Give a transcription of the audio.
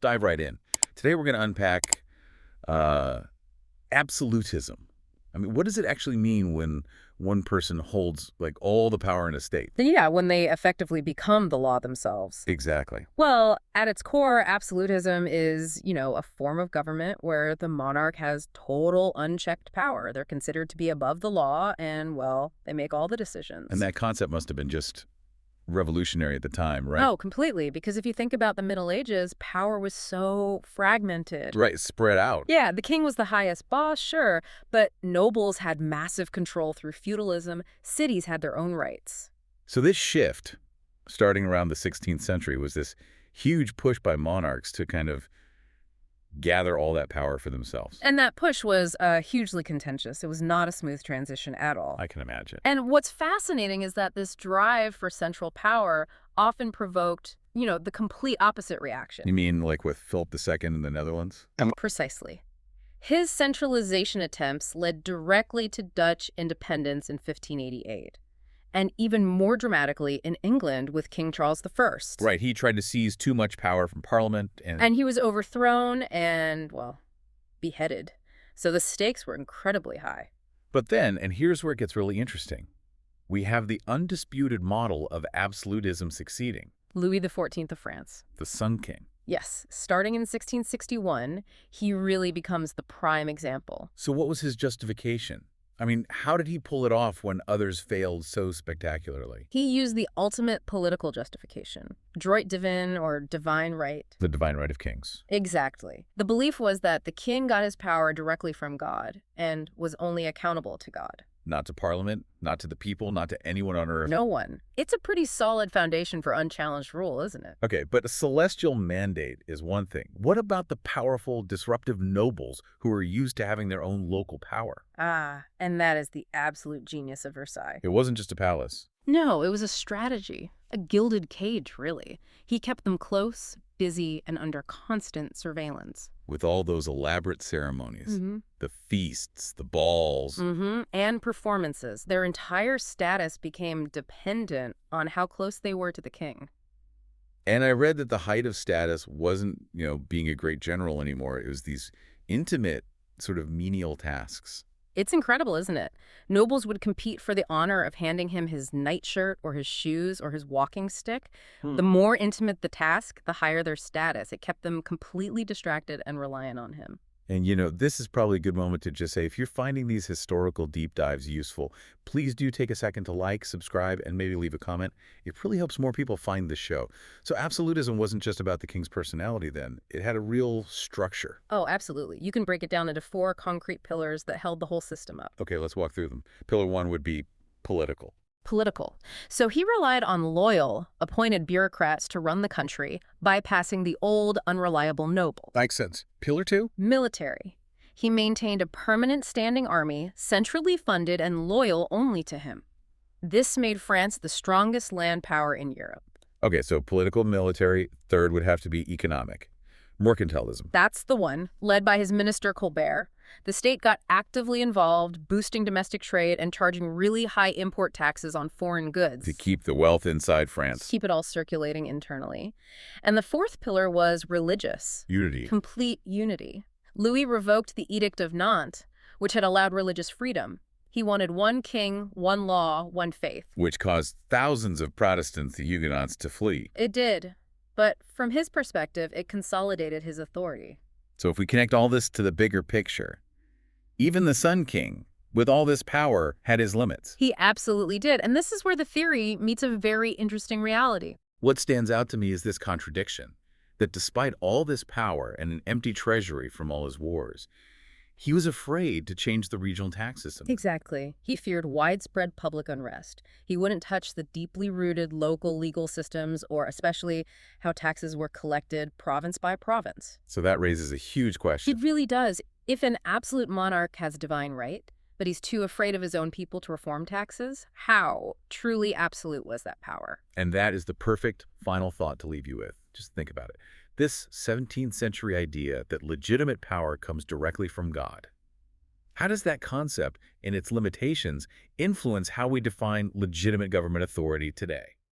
dive right in. Today we're going to unpack uh, absolutism. I mean, what does it actually mean when one person holds like all the power in a state? Yeah, when they effectively become the law themselves. Exactly. Well, at its core, absolutism is, a form of government where the monarch has total unchecked power. They're considered to be above the law and, well, they make all the And decisions. that concept must have been just revolutionary at the time, right? Oh, completely. Because if you think about the Middle Ages, power was so fragmented. Right, spread out. Yeah, the king was the highest boss, sure, but nobles had massive control through feudalism. Cities had their own rights. So this shift, starting around the 16th century, was this huge push by monarchs to kind of gather all that power for themselves. And that push was hugely contentious. It was not a smooth transition at all. I can imagine. And what's fascinating is that this drive for central power often provoked, the complete opposite reaction. You mean like with Philip II in the Netherlands? Precisely. His centralization attempts led directly to Dutch independence in 1588. And even more dramatically in England with King Charles I. Right, he tried to seize too much power from Parliament And he was overthrown and, well, beheaded. So the stakes were incredibly high. But then, and here's where it gets really interesting, we have the undisputed model of absolutism succeeding, Louis XIV of France. the Sun King. Yes, starting in 1661, he really becomes the prime example. So what was his justification? I mean, how did he pull it off when others failed so spectacularly? He used the ultimate political justification, droit divin, or divine right. The divine right of kings. Exactly. The belief was that the king got his power directly from God and was only accountable to God. Not to Parliament, not to the people, not to anyone on earth. No one. It's a pretty solid foundation for unchallenged rule, isn't it? Okay, but a celestial mandate is one thing. What about the powerful, disruptive nobles who are used to having their own local power? And that is the absolute genius of Versailles. It wasn't just a palace. No, it was a strategy, a gilded cage, really. He kept them close, busy, and under constant surveillance. With all those elaborate ceremonies, the feasts, the balls. And performances. Their entire status became dependent on how close they were to the king. And I read that the height of status wasn't, being a great general anymore. It was these intimate, sort of menial tasks. It's incredible, isn't it? Nobles would compete for the honor of handing him his nightshirt or his shoes or his walking stick. The more intimate the task, the higher their status. It kept them completely distracted and reliant on him. And, this is probably a good moment to just say, if you're finding these historical deep dives useful, please do take a second to like, subscribe, and maybe leave a comment. It really helps more people find the show. So absolutism wasn't just about the king's personality then. It had a real structure. Oh, absolutely. You can break it down into 4 concrete pillars that held the whole system up. Okay, let's walk through them. Pillar 1 would be political. Political. So he relied on loyal, appointed bureaucrats to run the country, bypassing the old, unreliable nobles. Makes sense. Pillar 2? Military. He maintained a permanent standing army, centrally funded and loyal only to him. This made France the strongest land power in Europe. Okay, so political, military. Third would have to be economic. Mercantilism. That's the one, led by his minister Colbert. The state got actively involved, boosting domestic trade and charging really high import taxes on foreign goods. To keep the wealth inside France. Keep it all circulating internally. And the 4th pillar was religious. Unity. Complete unity. Louis revoked the Edict of Nantes, which had allowed religious freedom. He wanted one king, one law, one faith. Which caused thousands of Protestants, the Huguenots, to flee. It did. But from his perspective, it consolidated his authority. So if we connect all this to the bigger picture, even the Sun King, with all this power, had his limits. He absolutely did. And this is where the theory meets a very interesting reality. What stands out to me is this contradiction, that despite all this power and an empty treasury from all his wars, he was afraid to change the regional tax system. Exactly. He feared widespread public unrest. He wouldn't touch the deeply rooted local legal systems or especially how taxes were collected province by province. So that raises a huge question. It really does. If an absolute monarch has divine right, but he's too afraid of his own people to reform taxes, how truly absolute was that power? And that is the perfect final thought to leave you with. Just think about it. This 17th century idea that legitimate power comes directly from God. How does that concept and its limitations influence how we define legitimate government authority today?